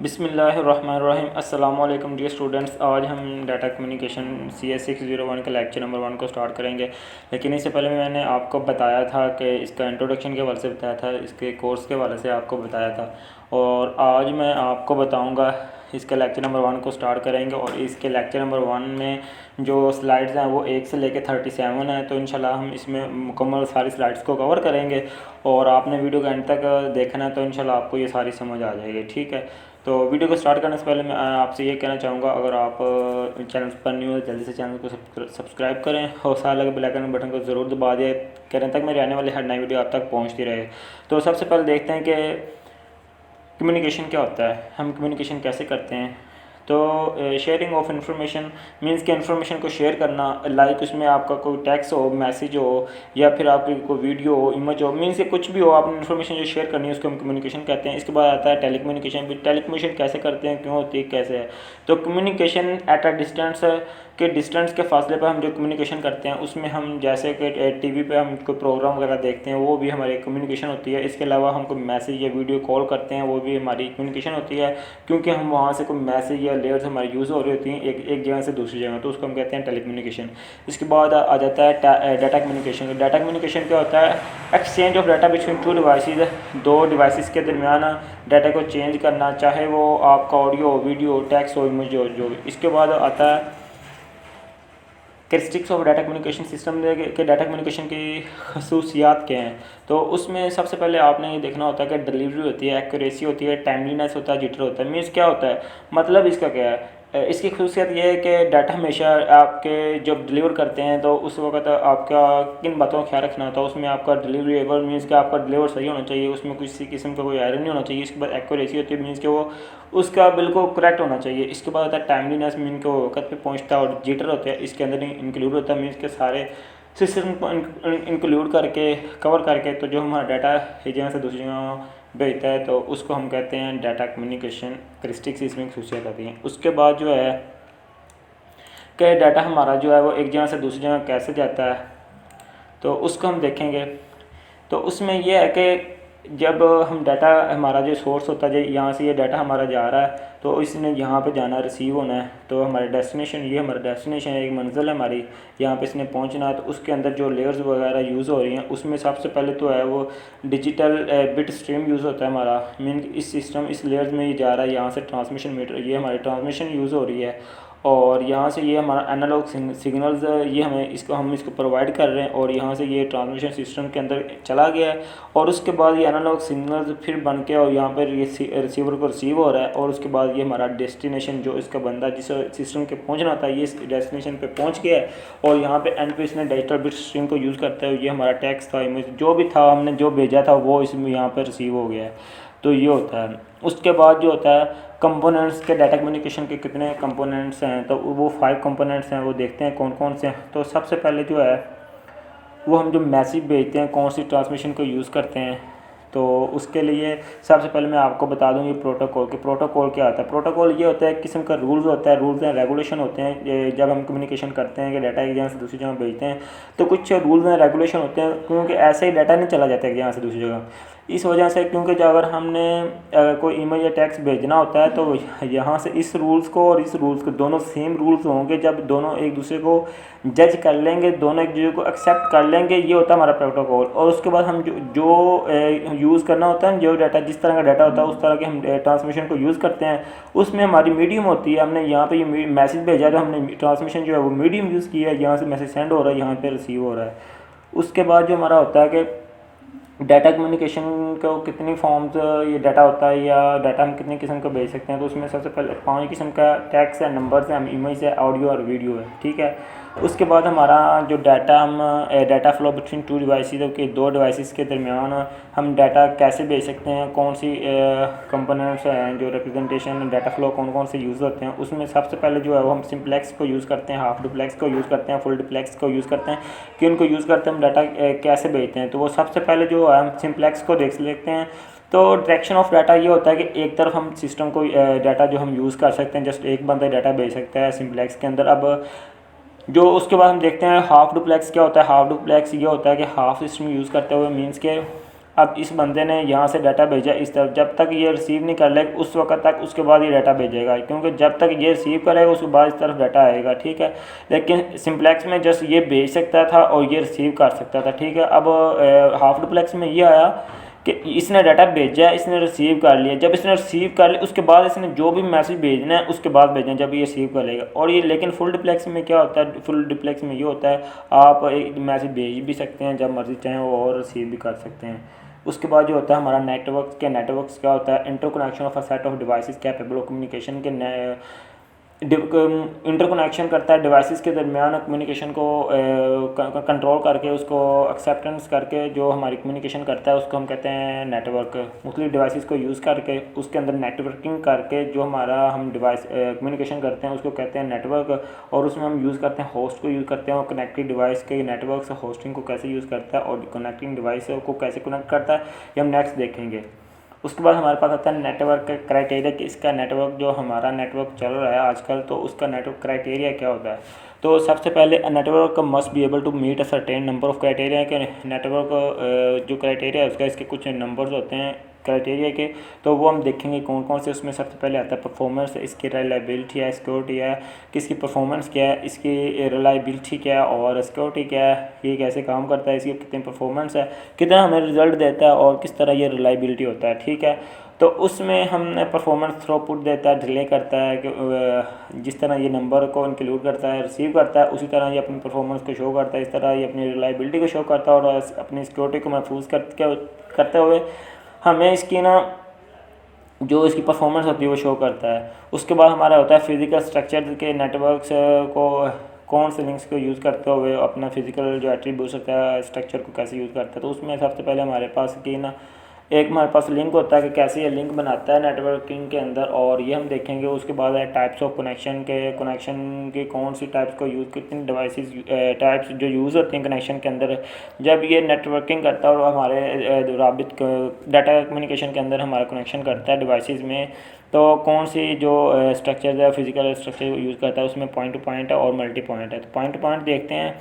बिस्मिल्लाहिर्रहमानिर्रहीम। अस्सलाम वालेकुम डियर स्टूडेंट्स। आज हम डाटा कम्युनिकेशन CS 601 के लेक्चर नंबर 1 को स्टार्ट करेंगे। लेकिन इससे पहले मैंने आपको बताया था कि इसका इंट्रोडक्शन के हवाले से बताया था, इसके कोर्स के हवाले से आपको बताया था, और आज मैं आपको बताऊंगा इसके लेक्चर नंबर 1 को स्टार्ट करेंगे। और इसके लेक्चर नंबर 1 में जो स्लाइड्स हैं वो 1 से लेकर 37 हैं, तो इंशाल्लाह हम इसमें मुकम्मल सारी स्लाइड्स को कवर करेंगे और आपने वीडियो के एंड तक देखना है, तो इंशाल्लाह आपको ये सारी समझ आ जाएगी। ठीक है, तो वीडियो को स्टार्ट करने से पहले मैं आपसे ये कहना चाहूँगा, अगर आप चैनल पर न्यू है जल्दी से चैनल को सब्सक्राइब करें और साथ लगे बेल आइकन बटन को ज़रूर दबा दें, करें तक मेरी आने वाली हर नई वीडियो आप तक पहुँचती रहे। तो सबसे पहले देखते हैं कि कम्युनिकेशन क्या होता है, हम कम्युनिकेशन कैसे करते हैं। तो शेयरिंग ऑफ इंफॉर्मेशन मींस कि इंफॉर्मेशन को शेयर करना, लाइक उसमें आपका कोई टेक्स्ट हो, मैसेज हो, या फिर आपकी कोई वीडियो हो, इमेज हो, मींस कि कुछ भी हो, आपने इन्फॉर्मेशन जो शेयर करनी है उसको हम कम्युनिकेशन कहते हैं। इसके बाद आता है टेलीकम्युनिकेशन। भी टेलीकम्युनिकेशन कैसे करते हैं, क्यों होती है, कैसे है। तो कम्युनिकेशन एट अ डिस्टेंस के फासले पर हम जो कम्युनिकेशन करते हैं उसमें हम जैसे कि TV पे हम कोई प्रोग्राम वगैरह देखते हैं, वो भी हमारी कम्युनिकेशन होती है। इसके अलावा हम कोई मैसेज या वीडियो कॉल करते हैं, वो भी हमारी कम्युनिकेशन होती है, क्योंकि हम वहाँ से कोई मैसेज या लेयर्स हमारी यूज़ हो रही होती हैं एक जगह से दूसरी जगह, तो उसको हम कहते हैं टेलीकम्युनिकेशन। इसके बाद आ जाता है डाटा कम्युनिकेशन। डाटा कम्युनिकेशन क्या होता है, exchange of data between two devices, दो डिवाइसेस के दरमियान डाटा को चेंज करना, चाहे वो आपका ऑडियो, वीडियो, टेक्स्ट हो, इमेज हो, जो भी। इसके बाद आता है characteristics of data communication system के डाटा कम्युनिकेशन की खसूसियात क्या हैं। तो उसमें सबसे पहले आपने ये देखना होता है कि डिलीवरी होती है, एक्यूरेसी होती है, टाइमलीनेस होता है, जिटर होता है। मीन्स क्या होता है, मतलब इसका क्या है। इसकी खसूसियत ये है कि डाटा हमेशा आपके जब डिलीवर करते हैं तो उस वक्त आपका किन बातों का ख्याल रखना होता है। उसमें आपका डिलीवरेबल मीन्स कि आपका डिलीवर सही होना चाहिए, उसमें किसी किस्म का कोई एरर नहीं होना चाहिए। इसके बाद एक्यूरेसी होती है, मीन्स कि वो उसका बिल्कुल करेक्ट होना चाहिए। इसके बाद आता है टाइमलीनेस, मीन को वक्त पे पहुंचता है, और जिटर होता है इसके अंदर इंक्लूड होता है, मीन्स के सारे सिस्टम को इंक्लूड करके कवर करके, तो जो हमारा डाटा एक जगह से दूसरी जगह भेजता है, तो उसको हम कहते हैं डाटा कम्युनिकेशन क्रिस्टिक्स, इसमें खसूसियात आती हैं। उसके बाद जो है कि डाटा हमारा जो है वो एक जगह से दूसरी जगह कैसे जाता है, तो उसको हम देखेंगे। तो उसमें यह है कि जब हम डाटा, हमारा जो सोर्स होता है, यहाँ से ये डाटा हमारा जा रहा है, तो इसने यहाँ पे जाना है, रिसीव होना है, तो हमारे डेस्टिनेशन, ये हमारा डेस्टिनेशन है, एक मंजिल है हमारी, यहाँ पे इसने पहुँचना है। तो उसके अंदर जो लेयर्स वगैरह यूज़ हो रही हैं, उसमें सबसे पहले तो है वो डिजिटल बिट स्ट्रीम यूज़ होता है हमारा। मीन इस सिस्टम, इस लेयर्स में ये जा रहा है, यहाँ से ट्रांसमिशन मीटर, ये हमारी ट्रांसमिशन यूज़ हो रही है, और यहाँ से ये हमारा एनालॉग सिग्नल्स, ये हम इसको प्रोवाइड कर रहे हैं, और यहाँ से ये ट्रांसमिशन सिस्टम के अंदर चला गया है, और उसके बाद ये एनालॉग सिग्नल्स फिर बन के और यहाँ पर ये रिसीवर को रिसीव हो रहा है, और उसके बाद ये हमारा डेस्टिनेशन, जो इसका बंदा जिस सिस्टम के पहुँचना था, ये इस डेस्टिनेशन पे पहुँच गया है, और यहाँ पे एंड पे इसने डिजिटल बिट स्ट्रीम को यूज़ करता है। ये हमारा टेक्स्ट था, इमेज जो भी था, हमने जो भेजा था, वो इसमें यहाँ पर रिसीव हो गया है। तो ये होता है। उसके बाद जो होता है कंपोनेंट्स के, डाटा कम्युनिकेशन के कितने कंपोनेंट्स हैं, तो वो 5 कंपोनेंट्स हैं, वो देखते हैं कौन कौन से हैं। तो सबसे पहले जो है वो हम जो मैसेज भेजते हैं, कौन सी ट्रांसमिशन को यूज़ करते हैं, तो उसके लिए सबसे पहले मैं आपको बता दूं ये प्रोटोकॉल कि प्रोटोकॉल क्या होता है। प्रोटोकॉल ये होता है एक किस्म का रूल्स होता है, रूल्स एंड रेगुलेशन होते हैं। जब हम कम्युनिकेशन करते हैं कि डाटा एक जगह से दूसरी जगह भेजते हैं, तो कुछ रूल्स एंड रेगुलेशन होते हैं, क्योंकि ऐसे ही डाटा नहीं चला जाता एक जगह से दूसरी जगह। इस वजह से, क्योंकि जब अगर हमने कोई इमेज या टेक्स्ट भेजना होता है, तो यहाँ से इस रूल्स को और इस रूल्स को, दोनों सेम रूल्स होंगे। जब दोनों एक दूसरे को जज कर लेंगे, दोनों एक दूसरे को एक्सेप्ट कर लेंगे, ये होता है हमारा प्रोटोकॉल। और उसके बाद हम जो यूज़ करना होता है, जो डाटा, जिस तरह का डाटा होता है उस तरह के हम ट्रांसमिशन को यूज़ करते हैं। उसमें हमारी मीडियम होती है, हमने यहाँ पे ये मैसेज भेजा, तो हमने ट्रांसमिशन जो है वो मीडियम यूज़ किया है, यहाँ से मैसेज सेंड हो रहा है, यहाँ पे रिसीव हो रहा है। उसके बाद जो हमारा होता है कि डाटा कम्युनिकेशन को कितनी फॉर्म्स ये डाटा होता है, या डाटा हम कितनी किस्म का भेज सकते हैं। तो उसमें सबसे पहले 5 किस्म का टेक्स्ट है, नंबर्स हैं, इमेज है, ऑडियो और वीडियो है। ठीक है। उसके बाद हमारा जो डाटा, हम data flow between two devices के, दो डिवाइसेस के दरमियान हम डाटा कैसे भेज सकते हैं, कौन सी कंपोनेंट्स हैं जो रिप्रेजेंटेशन डाटा फ्लो कौन कौन से यूज़ होते हैं। उसमें सबसे पहले जो है वो हम सिंप्लेक्स को यूज़ करते हैं, हाफ डुप्लेक्स को यूज़ करते हैं, फुल डुप्लेक्स को यूज़ करते हैं। कि उनको यूज़ करते हैं हम डाटा कैसे भेजते हैं। तो वो सबसे पहले जो है हम सिंप्लेक्स को देख लेते हैं। तो डायरेक्शन ऑफ डाटा ये होता है कि एक तरफ हम सिस्टम को डाटा जो हम यूज़ कर सकते हैं, जस्ट एक बंदा डाटा भेज सकता है सिंप्लेक्स के अंदर। अब जो उसके बाद हम देखते हैं हाफ डुप्लेक्स क्या होता है। हाफ डुप्लेक्स ये होता है कि हाफ सिस्टम यूज़ करते हुए, मीन्स के अब इस बंदे ने यहाँ से डाटा भेजा इस तरफ, जब तक ये रिसीव नहीं कर लेगा उस वक्त तक उसके बाद ये डाटा भेजेगा, क्योंकि जब तक ये रिसीव करेगा उसके बाद इस तरफ डाटा आएगा, ठीक है। लेकिन सिंप्लेक्स में जस्ट ये भेज सकता था और ये रिसीव कर सकता था, ठीक है। अब हाफ डुप्लेक्स में ये आया कि इसने डाटा भेजा, इसने रिसीव कर लिया, जब इसने रिसीव कर लिया उसके बाद इसने जो भी मैसेज भेजना है उसके बाद भेजना जब ये रिसीव कर लेगा। और ये लेकिन फुल डिप्लेक्स में क्या होता है, फुल डिप्लेक्स में ये होता है आप एक मैसेज भेज भी सकते हैं जब मर्जी चाहें और रिसीव भी कर सकते हैं। उसके बाद जो होता है हमारा नेटवर्क्स क्या होता है, interconnection of a set of devices capable of communication के इंटरकनेक्शन करता है डिवाइसेस के दरमियान कम्युनिकेशन को कंट्रोल करके, उसको एक्सेप्टेंस करके जो हमारी कम्युनिकेशन करता है उसको हम कहते हैं नेटवर्क। मुख्तलिफ डिवाइसेस को यूज़ करके उसके अंदर नेटवर्किंग करके जो हमारा हम डिवाइस कम्युनिकेशन करते हैं उसको कहते हैं नेटवर्क। और उसमें हम यूज़ करते हैं होस्ट को यूज़ करते हैं और कनेक्टेड डिवाइस के नेटवर्क से होस्टिंग को कैसे यूज़ करता है और कनेक्टिंग डिवाइस को कैसे कनेक्ट करता है ये हम नेक्स्ट देखेंगे। उसके बाद हमारे पास आता है नेटवर्क का क्राइटेरिया कि इसका नेटवर्क जो हमारा नेटवर्क चल रहा है आजकल तो उसका नेटवर्क क्राइटेरिया क्या होता है। तो सबसे पहले network must be able to meet a certain number of criteria के नेटवर्क जो क्राइटेरिया है उसका इसके कुछ नंबर्स होते हैं क्राइटेरिया के, तो वो हम देखेंगे कौन कौन से। उसमें सबसे पहले आता है परफॉर्मेंस, इसकी रिलायबिलिटी है, सिक्योरिटी है, किसकी परफॉर्मेंस क्या है, इसकी रिलायबिलिटी क्या है और सिक्योरिटी क्या है, ये कैसे काम करता है, इसकी कितनी परफॉर्मेंस है, कितना हमें रिजल्ट देता है और किस तरह ये रिलायबिलिटी होता है, ठीक है। तो उसमें हमने परफॉर्मेंस थ्रूपुट देता है, डिले करता है कि जिस तरह ये नंबर को इंक्लूड करता है रिसीव करता है उसी तरह ये अपनी परफॉर्मेंस को शो करता है, इस तरह ये अपनी रिलायबिलिटी को शो करता है और अपनी सिक्योरिटी को महफूज करते हुए हमें इसकी ना जो इसकी परफॉर्मेंस होती है वो शो करता है। उसके बाद हमारा होता है फिजिकल स्ट्रक्चर के नेटवर्क्स को कौन से लिंक्स को यूज़ करते हुए अपना फिजिकल जो एट्रीब्यूट्स होता है स्ट्रक्चर को कैसे यूज़ करता है। तो उसमें सबसे पहले हमारे पास की ना एक हमारे पास लिंक होता है कि कैसे ये लिंक बनाता है नेटवर्किंग के अंदर, और ये हम देखेंगे। उसके बाद है टाइप्स ऑफ कनेक्शन के कौन सी टाइप्स को यूज़, कितनी डिवाइसेस टाइप्स जो यूज़ होती हैं कनेक्शन के अंदर जब ये नेटवर्किंग करता है और हमारे राबित डाटा कम्युनिकेशन के अंदर हमारा कनेक्शन करता है डिवाइसेस में, तो कौन सी जो स्ट्रक्चर है फिजिकल स्ट्रक्चर यूज़ करता है। उसमें पॉइंट टू पॉइंट है और मल्टी पॉइंट है। तो पॉइंट टू पॉइंट देखते हैं।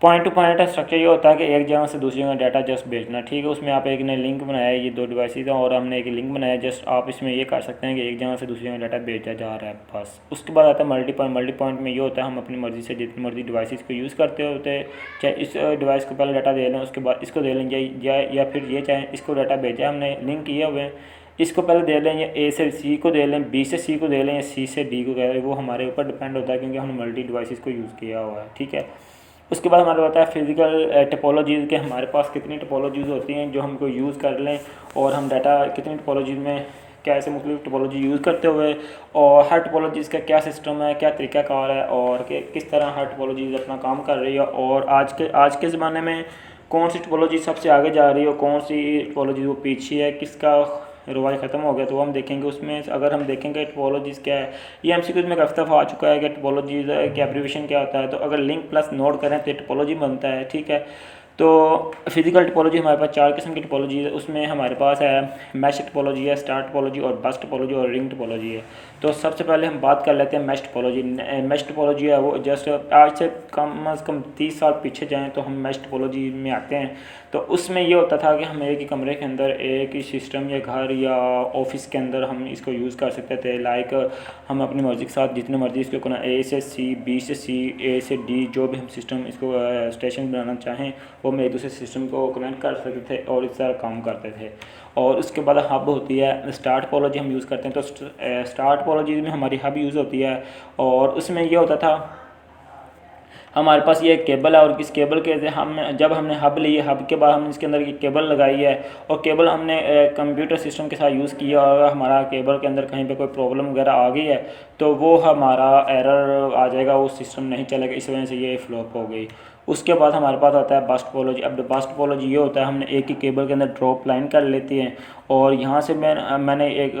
पॉइंट टू पॉइंट स्ट्रक्चर ये होता है कि एक जगह से दूसरी जगह डाटा जस्ट भेजना, ठीक है। उसमें आप एक ने लिंक बनाया है, ये दो डिवाइसेस हैं और हमने एक लिंक बनाया, जस्ट आप इसमें ये कर सकते हैं कि एक जगह से दूसरी जगह डाटा भेजा जा रहा है बस। उसके बाद आता है मल्टी पॉइंट में ये होता है हम अपनी मर्ज़ी से जितनी मर्ज़ी डिवाइसेस को यूज़ करते होते हैं, चाहे इस डिवाइस को पहले डाटा दे लें उसके बाद इसको दे लें या फिर ये चाहे इसको डाटा भेजा हमने लिंक किए हुए हैं इसको पहले दे लें, या ए से सी को दे लें, बी से सी को दे लें या सी से डी को दे लें, वो हमारे ऊपर डिपेंड होता है क्योंकि हमने मल्टी डिवाइसेस को यूज़ किया हुआ है, ठीक है। उसके बाद हमारे होता है फिजिकल टोपोलॉजीज़ के हमारे पास कितनी टोपोलॉजीज़ होती हैं जो हमको यूज़ कर लें और हम डाटा कितनी टोपोलॉजीज़ में कैसे मुख्तलिफ टोपोलॉजी यूज़ करते हुए और हर टोपोलॉजीज़ का क्या सिस्टम है, क्या तरीक़ाकार है और किस तरह हर टोपोलॉजीज़ अपना काम कर रही है और आज के ज़माने में कौन सी टोपोलॉजी सबसे आगे जा रही है और कौन सी टोपोलॉजी वो पीछे है, किसका रवाज ख़त्म हो गया, तो वो हम देखेंगे। उसमें अगर हम देखेंगे टोपोलॉजीज़ क्या है, ये एमसीक्यूज़ में काफ़ी दफ़ा आ चुका है कि टोपोलॉजीज़ की एब्रीविएशन क्या होता है। तो अगर लिंक प्लस नोड करें तो टोपोलॉजी बनता है, ठीक है। तो फिजिकल टोपोलॉजी हमारे पास 4 किस्म की टोपोलॉजी है। उसमें हमारे पास है मैश टोपोलॉजी है, स्टार टोपोलॉजी और बस टोपोलॉजी और रिंग टोपोलॉजी है। तो सबसे पहले हम बात कर लेते हैं मैश टोपोलॉजी। मैश टोपोलॉजी है वो जस्ट आज से कम अज़ कम 30 साल पीछे जाएँ तो हम मैश टोपोलॉजी में आते हैं। तो उसमें ये होता था कि हम एक ही कमरे के अंदर एक ही सिस्टम या घर या ऑफिस के अंदर हम इसको यूज़ कर सकते थे। लाइक हम अपनी मर्ज़ी के साथ जितने मर्ज़ी इसको ए से सी, बी से सी, ए से डी जो भी हम सिस्टम इसको स्टेशन बनाना चाहें वो हम एक दूसरे सिस्टम को कनेक्ट कर सकते थे और इस तरह काम करते थे। और उसके बाद हब होती है, स्टार टोपोलॉजी हम यूज़ करते हैं। तो स्टार टोपोलॉजी में हमारी हब यूज़ होती है और उसमें ये होता था हमारे पास ये केबल है और इस केबल के जब हमने हब ली है, हब के बाद हमने इसके अंदर ये केबल लगाई है और केबल हमने कंप्यूटर सिस्टम के साथ यूज़ किया और हमारा केबल के अंदर कहीं पे कोई प्रॉब्लम वगैरह आ गई है तो वो हमारा एरर आ जाएगा, वो सिस्टम नहीं चलेगा, इस वजह से ये फ्लॉप हो गई। उसके बाद हमारे पास आता है बस टोपोलॉजी। अब बस टोपोलॉजी ये होता है हमने एक ही केबल के अंदर ड्रॉप लाइन कर लेती है और यहाँ से मैंने एक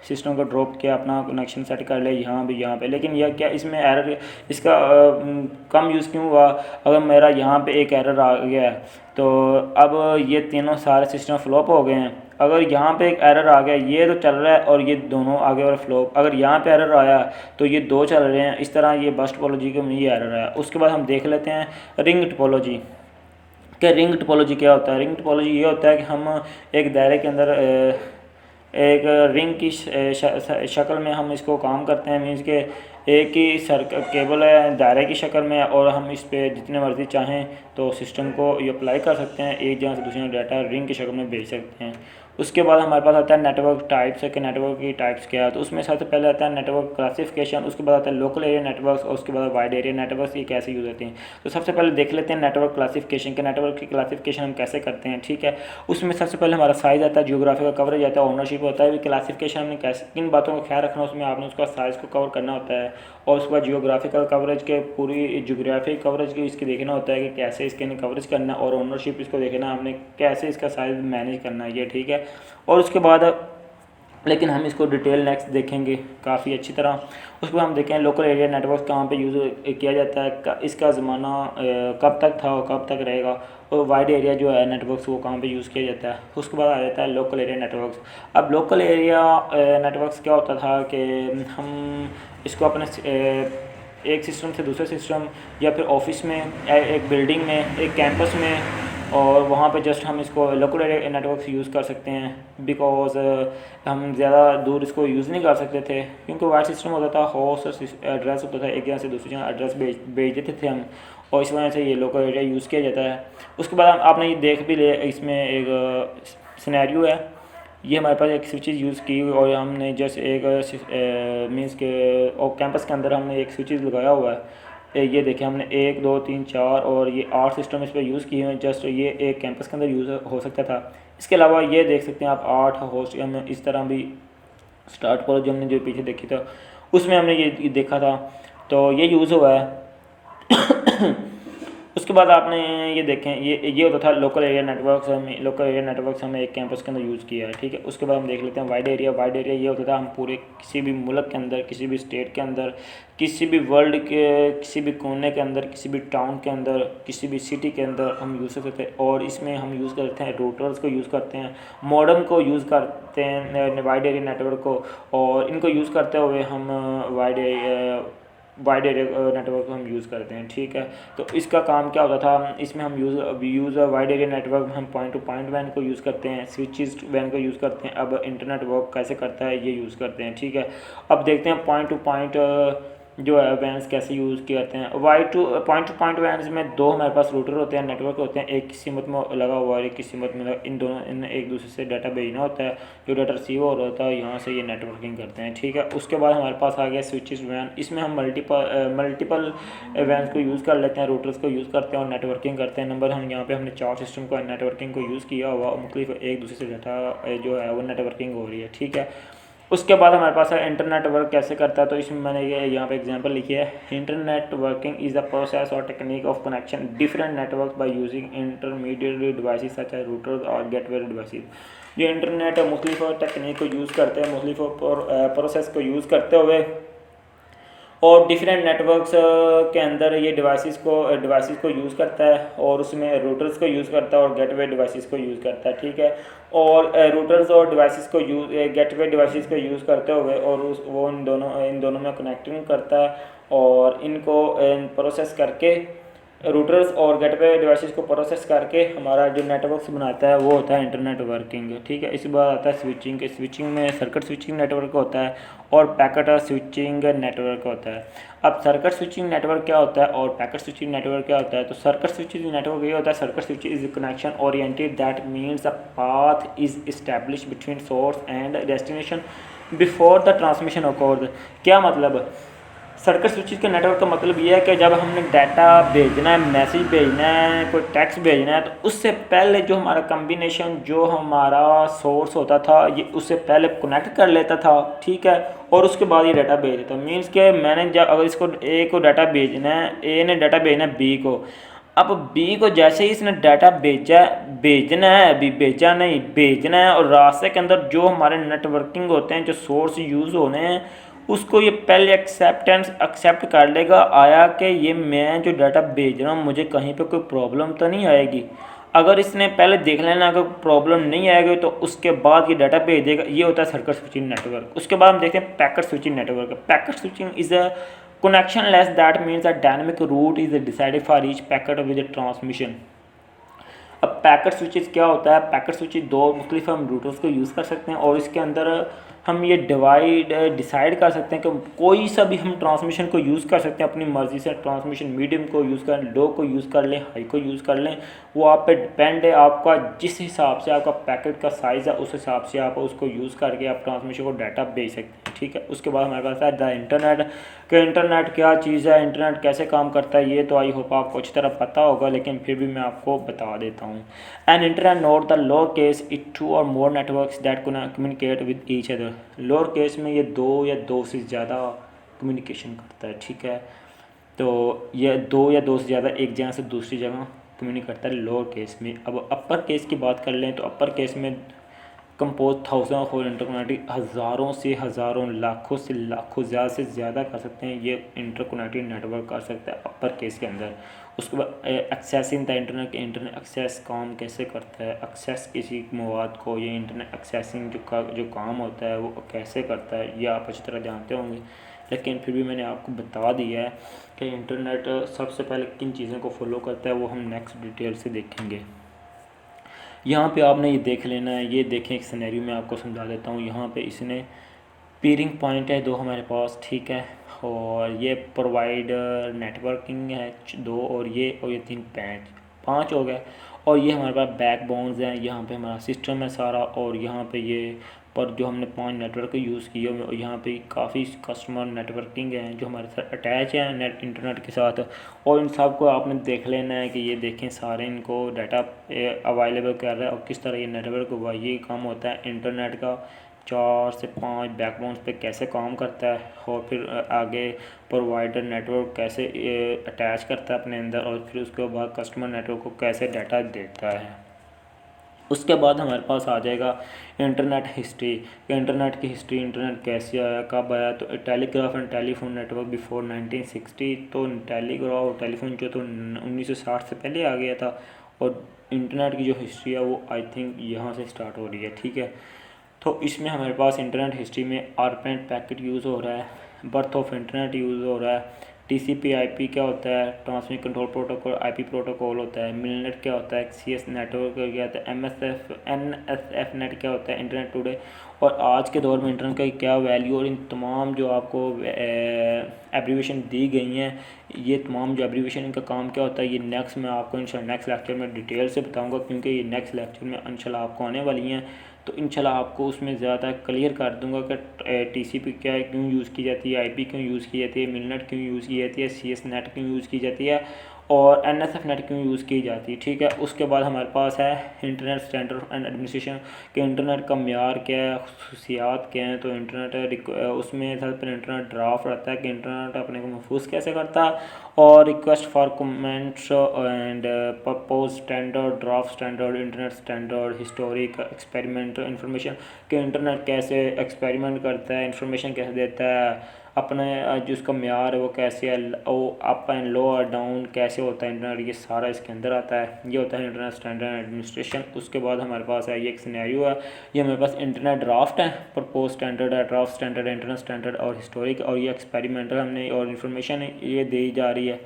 सिस्टम को ड्रॉप किया, अपना कनेक्शन सेट कर लिया यहाँ भी यहाँ पे। लेकिन यह क्या इसमें एरर इसका कम यूज़ क्यों हुआ, अगर मेरा यहाँ पे एक एरर आ गया है तो अब ये तीनों सारे सिस्टम फ्लॉप हो गए हैं। अगर यहाँ पे एक एरर आ गया, ये तो चल रहा है और ये दोनों आगे वाला फ्लॉप, अगर यहाँ पे एरर आया तो ये दो चल रहे हैं, इस तरह ये बस टोपोलॉजी के में ये एरर आया। उसके बाद हम देख लेते हैं रिंग टोपोलॉजी। कि रिंग टोपोलॉजी क्या होता है। रिंग टोपोलॉजी ये होता है कि हम एक दायरे के अंदर एक रिंग की शक्ल में हम इसको काम करते हैं। मीन्स के एक ही केबल है दायरे की शक्ल में, और हम इस पर जितने मर्ज़ी चाहें तो सिस्टम को ये अप्लाई कर सकते हैं, एक जगह से दूसरी जगह डाटा रिंग की शक्ल में भेज सकते हैं। उसके बाद हमारे पास आता है नेटवर्क टाइप्स है कि नेटवर्क की टाइप्स क्या है। तो उसमें सबसे पहले आता है नेटवर्क क्लासिफिकेशन, उसके बाद आता है लोकल एरिया नेटवर्क्स, और उसके बाद वाइड एरिया नेटवर्क्स ये कैसे यूज़ होते हैं। तो सबसे पहले देख लेते हैं नेटवर्क क्लासिफिकेशन के नेटवर्क की क्लासिफिकेशन हम कैसे करते हैं। ठीक है, उसमें सबसे पहले हमारा साइज़ आता है, जियोग्राफी का कवरेज आता है, ओनरशिप होता है। क्लासिफिकेशन हमने कैसे किन बातों का ख्याल रखना है, उसमें आपने उसका साइज़ को कवर करना होता है, और उसके बाद जियोग्राफिकल कवरेज के पूरी जियोग्राफी कवरेज की इसकी देखना होता है कि कैसे इसके कवरेज करना है, और ओनरशिप इसको देखना हमने कैसे इसका साइज़ मैनेज करना है ये। ठीक है, और उसके बाद लेकिन हम इसको डिटेल नेक्स्ट देखेंगे काफ़ी अच्छी तरह। उसके बाद हम देखें लोकल एरिया नेटवर्क कहाँ पे यूज़ किया जाता है, इसका ज़माना कब तक था और कब तक रहेगा, और वाइड एरिया जो है नेटवर्क्स वो कहाँ पे यूज़ किया जाता है। उसके बाद आ जाता है लोकल एरिया नेटवर्क्स। अब लोकल एरिया नेटवर्क्स क्या होता था कि हम इसको अपने एक सिस्टम से दूसरे सिस्टम, या फिर ऑफिस में, एक बिल्डिंग में, एक कैंपस में, और वहाँ पे जस्ट हम इसको लोकल एरिया नेटवर्क यूज़ कर सकते हैं। बिकॉज हम ज़्यादा दूर इसको यूज़ नहीं कर सकते थे, क्योंकि वाइड सिस्टम होता था, होस्ट एड्रेस होता था, एक जगह से दूसरी जगह एड्रेस भेज देते थे हम, और इस वजह से ये लोकल एरिया यूज़ किया जाता है। उसके बाद आपने ये देख भी ले, इसमें एक सिनेरियो है, ये हमारे पास एक स्विचेस यूज़ की, और हमने जस्ट एक मीन्स के और कैंपस के अंदर हमने एक स्विचेस लगाया हुआ है। ये देखें हमने 1 2 3 4 और ये 8 सिस्टम इस पर यूज़ किए हैं। जस्ट ये एक कैंपस के अंदर यूज़ हो सकता था। इसके अलावा ये देख सकते हैं आप 8 होस्ट हमने इस तरह भी स्टार्ट पर जो हमने जो पीछे देखी था उसमें हमने ये देखा था, तो ये यूज़ हुआ है। उसके बाद आपने ये देखें ये होता था लोकल एरिया नेटवर्क्स हमें एक कैंपस के अंदर यूज़ किया है। ठीक है, उसके बाद हम देख लेते हैं वाइड एरिया ये होता था हम पूरे किसी भी मुल्क के अंदर, किसी भी स्टेट के अंदर, किसी भी वर्ल्ड के किसी भी कोने के अंदर, किसी भी टाउन के अंदर, किसी भी सिटी के अंदर हम यूज़ करते हैं। और इसमें हम यूज़ करते हैं रूटर्स को यूज़ करते हैं, मॉडेम को यूज़ करते हैं, वाइड एरिया नेटवर्क को, और इनको यूज़ करते हुए हम वाइड एरिया नेटवर्क हम यूज़ करते हैं। ठीक है, तो इसका काम क्या होता था, इसमें हम यूज़ वाइड एरिया नेटवर्क हम पॉइंट टू पॉइंट वैन को यूज़ करते हैं, स्विचेस वैन को यूज़ करते हैं। अब इंटरनेट वर्क कैसे करता है ये यूज़ करते हैं। ठीक है, अब देखते हैं पॉइंट टू पॉइंट जो है वैन्स कैसे यूज़ किए जाते हैं। पॉइंट टू पॉइंट वैन्स में दो हमारे पास रूटर होते हैं, नेटवर्क होते हैं, एक किसी मत में लगा हुआ है, एक किसी मत में लगा, इन दोनों इन एक दूसरे से डाटा भेजना होता है, जो डाटा रिसीव हो रहा होता है यहाँ से ये नेटवर्किंग करते हैं। ठीक है, उसके बाद हमारे पास आ गया स्विचेस वैन। इसमें हम मल्टीपल वैन्स को यूज़ कर लेते हैं, रूटर्स को यूज़ करते हैं और नेटवर्किंग करते हैं। नंबर हम यहाँ पे हमने 4 सिस्टम को नेटवर्किंग को यूज़ किया हुआ, और मुख्तलिफ एक दूसरे से डाटा जो है वो नेटवर्किंग हो रही है। ठीक है, उसके बाद हमारे पास है इंटरनेट वर्क कैसे करता है। तो इसमें मैंने ये यहाँ पे एग्जांपल लिखी है, internet working is the process और technique of connection different network by using intermediate devices such as routers और गेटवे डिवाइसेस। जो इंटरनेट मुख्तलिफ टेक्निक को यूज़ करते हैं, मुख्तलिफ प्रोसेस को यूज़ करते हुए और डिफरेंट नेटवर्क्स के अंदर ये डिवाइसेस को यूज़ करता है, और उसमें रूटर्स को यूज़ करता है और गेटवे डिवाइसेस को यूज़ करता है। ठीक है, और रूटर्स और डिवाइसेस को गेटवे डिवाइसेस को यूज़ करते हुए और वो इन दोनों में कनेक्टिंग करता है, और इनको प्रोसेस करके रूटर्स और गेटवे डिवाइसेस को प्रोसेस करके हमारा जो नेटवर्क्स बनाता है वो होता है इंटरनेट वर्किंग। ठीक है, इसी बात आता है स्विचिंग में सर्किट स्विचिंग नेटवर्क होता है और पैकेट स्विचिंग नेटवर्क होता है। अब सर्किट स्विचिंग नेटवर्क क्या होता है और पैकेट स्विचिंग नेटवर्क क्या होता है। तो सर्किट स्विचिंग नेटवर्क ये होता है, circuit switch is connection oriented that means a path is establish between source and destination before the transmission occurs. क्या मतलब, सर्किट स्विचेस के नेटवर्क का मतलब ये है कि जब हमने डाटा भेजना है, मैसेज भेजना है, कोई टेक्स्ट भेजना है, तो उससे पहले जो हमारा कम्बिनेशन जो हमारा सोर्स होता था ये उससे पहले कनेक्ट कर लेता था। ठीक है, और उसके बाद ये डाटा भेज देता। मीन्स के मैंने जब अगर इसको ए को डाटा भेजना है, ए ने डाटा भेजना है बी को, अब बी को जैसे ही इसने डाटा भेजना है, अभी भेजना है, और रास्ते के अंदर जो हमारे नेटवर्किंग होते हैं, जो सोर्स यूज़ होने हैं, उसको ये पहले एक्सेप्ट कर लेगा आया कि ये मैं जो डाटा भेज रहा हूँ मुझे कहीं पे कोई प्रॉब्लम तो नहीं आएगी। अगर इसने पहले देख लेना अगर प्रॉब्लम नहीं आएगी तो उसके बाद ये डाटा भेज देगा। ये होता है सर्किट स्विचिंग नेटवर्क। उसके बाद हम देखते हैं packet switching network. Packet switching is a connectionless that means a dynamic route is decided for each packet with transmission. Packet switches क्या होता है, पैकेट स्विचेस दो मुख्तलिफ हम रूटर्स को यूज़ कर सकते हैं और इसके अंदर हम ये डिसाइड कर सकते हैं कि कोई सा भी हम ट्रांसमिशन को यूज़ कर सकते हैं अपनी मर्ज़ी से। ट्रांसमिशन मीडियम को यूज़ कर, लो को यूज़ कर लें, हाई को यूज़ कर लें, वो आप पे डिपेंड है। आपका जिस हिसाब से आपका पैकेट का साइज़ है उस हिसाब से आप उसको यूज़ करके आप ट्रांसमिशन को डाटा भेज सकते हैं, ठीक है। उसके बाद हमारे पास है द इंटरनेट, कि इंटरनेट क्या चीज़ है, इंटरनेट कैसे काम करता है, ये तो आई होप आपको अच्छी तरह पता होगा, लेकिन फिर भी मैं आपको बता देता हूँ। An internet note the lower case it two or more networks that communicate with each other. Lower case में ये दो या दो से ज़्यादा कम्युनिकेशन करता है, ठीक है। तो ये दो या दो से ज़्यादा एक जगह से दूसरी जगह कम्युनिकेट करता है लोअर केस में। अब अपर केस की बात कर लें तो अपर केस में कंपोज थाउजेंड और इंटरकनेक्टेड, हज़ारों से हज़ारों, लाखों से लाखों, ज़्यादा से ज़्यादा कर सकते हैं, ये इंटरकनेक्टेड नेटवर्क कर सकता है अपर केस के अंदर। उसके बाद accessing the internet, internet access काम कैसे करता है, एक्सेस किसी मवाद को, ये इंटरनेट एक्सेसिंग जो काम होता है वो कैसे करता है, ये आप अच्छी तरह जानते होंगे, लेकिन फिर भी मैंने आपको बता दिया है कि इंटरनेट सबसे पहले किन चीज़ों को फॉलो करता है, वो हम नेक्स्ट डिटेल से देखेंगे। यहाँ पे आपने ये देख लेना है, ये देखें एक सिनेरियो में आपको समझा देता हूँ। यहाँ पे इसने पीरिंग पॉइंट है दो हमारे पास, ठीक है, और ये प्रोवाइडर नेटवर्किंग है दो, और ये तीन पाँच हो गए, और ये हमारे पास बैक बोन्स हैं, यहाँ पे हमारा सिस्टम है सारा, और यहाँ पे ये पर जो हमने 5 नेटवर्क यूज़ किए, यहाँ पे काफ़ी कस्टमर नेटवर्किंग हैं जो हमारे साथ अटैच हैं नेट इंटरनेट के साथ, और इन सब को आपने देख लेना है कि ये देखें सारे इनको डाटा अवेलेबल कर रहा है और किस तरह ये नेटवर्क हुआ। ये काम होता है इंटरनेट का 4 से 5 बैकबोन्स पे कैसे काम करता है, और फिर आगे प्रोवाइडर नेटवर्क कैसे अटैच करता है अपने अंदर, और फिर उसके बाद कस्टमर नेटवर्क को कैसे डाटा देता है। उसके बाद हमारे पास आ जाएगा इंटरनेट हिस्ट्री, इंटरनेट की हिस्ट्री, इंटरनेट कैसे आया, कब आया। तो telegraph and telephone network before 1960, तो टेलीग्राफ और टेलीफोन जो तो 1960 से पहले आ गया था, और इंटरनेट की जो हिस्ट्री है वो आई थिंक यहाँ से स्टार्ट हो रही है, ठीक है। तो इसमें हमारे पास इंटरनेट हिस्ट्री में आरपेंट पैकेट यूज़ हो रहा है, बर्थ ऑफ इंटरनेट यूज़ हो रहा है, टीसीपी आईपी क्या होता है, transmit control protocol IP protocol होता है, मिलनेट क्या होता है, सीएस नेटवर्क क्या होता है, एनएसएफ नेट क्या होता है, इंटरनेट टुडे, और आज के दौर में इंटरनेट का क्या वैल्यू, और इन तमाम जो आपको एब्रीवेशन दी गई हैं, ये तमाम जो एब्रीवेशन इनका काम क्या होता है, ये नेक्स्ट मैं आपको इंशाल्लाह नेक्स्ट लेक्चर में डिटेल से बताऊंगा, क्योंकि ये नेक्स्ट लेक्चर में इंशाल्लाह आपको आने वाली हैं। तो इंशाल्लाह आपको उसमें ज़्यादा क्लियर कर दूंगा कि टीसीपी क्या क्यों यूज़ की जाती है, आईपी क्यों यूज़ की जाती है, मिलनेट क्यों यूज़ की जाती है, सीएस नेट क्यों यूज़ की जाती है, और एनएसएफ नेट क्यों यूज़ की जाती है, ठीक है। उसके बाद हमारे पास है इंटरनेट स्टैंडर्ड एंड एडमिनिस्ट्रेशन, कि इंटरनेट का म्यार क्या है, खसूसियात क्या हैं। तो इंटरनेट उसमें सबसे पहले इंटरनेट ड्राफ्ट रहता है कि इंटरनेट अपने को महफूज कैसे करता है, और request for comments and propose standard, draft standard, internet standard, historic, experiment information, कि इंटरनेट कैसे एक्सपेरिमेंट करता है, इंफॉर्मेशन कैसे देता है, अपने जो उसका म्यार है वो कैसे है, वो अप एंड लो और डाउन कैसे होता है इंटरनेट, ये सारा इसके अंदर आता है। ये होता है इंटरनेट स्टैंडर्ड एडमिनिस्ट्रेशन। उसके बाद हमारे पास है ये एक सिनेरियो है, ये हमारे पास इंटरनेट ड्राफ्ट है, प्रपोज स्टैंडर्ड है, ड्राफ्ट स्टैंडर्ड है, इंटरनेट स्टैंडर्ड और हिस्टोरिक, और ये एक्सपेरिमेंटल हमने और इन्फॉर्मेशन ये दी जा रही है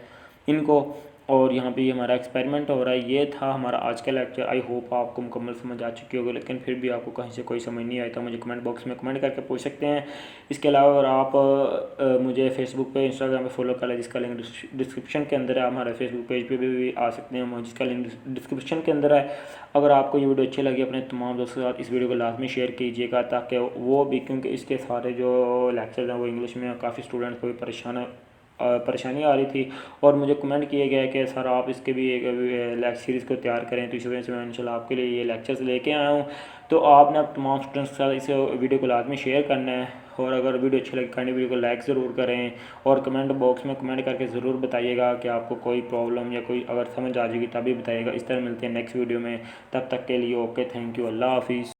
इनको, और यहाँ पे ये हमारा एक्सपेरिमेंट हो रहा है। ये था हमारा आज का लेक्चर। आई होप आपको मुकम्मल समझ आ चुकी होगी, लेकिन फिर भी आपको कहीं से कोई समझ नहीं आया तो मुझे कमेंट बॉक्स में कमेंट करके पूछ सकते हैं। इसके अलावा अगर आप मुझे फेसबुक पे, इंस्टाग्राम पे फॉलो कर लें, जिसका लिंक डिस्क्रिप्शन के अंदर है, हमारे फेसबुक पेज पे भी आ सकते हैं जिसका लिंक डिस्क्रिप्शन के अंदर है। अगर आपको ये वीडियो अच्छी लगी, अपने तमाम दोस्तों के साथ इस वीडियो को लाजमी शेयर कीजिएगा, ताकि वो भी, क्योंकि इसके सारे जो लेक्चर्स हैं वो इंग्लिश में, काफ़ी स्टूडेंट्स को भी परेशानी आ रही थी, और मुझे कमेंट किया गया कि सर आप इसके भी एक लेक्चर सीरीज़ को तैयार करें, तो इस वजह से मैं इंशाल्लाह आपके लिए ये लेक्चर्स लेके आया हूँ। तो आपने अब तमाम स्टूडेंट्स के साथ इस वीडियो को लाजमी शेयर करना है, और अगर वीडियो अच्छी लगे काइंडली वीडियो को लाइक ज़रूर करें, और कमेंट बॉक्स में कमेंट करके ज़रूर बताइएगा कि आपको कोई प्रॉब्लम या कोई अगर समझ आ जाएगी तभी बताइएगा। इस तरह मिलते हैं नेक्स्ट वीडियो में, तब तक के लिए ओके, थैंक यू, अल्लाह हाफिज़।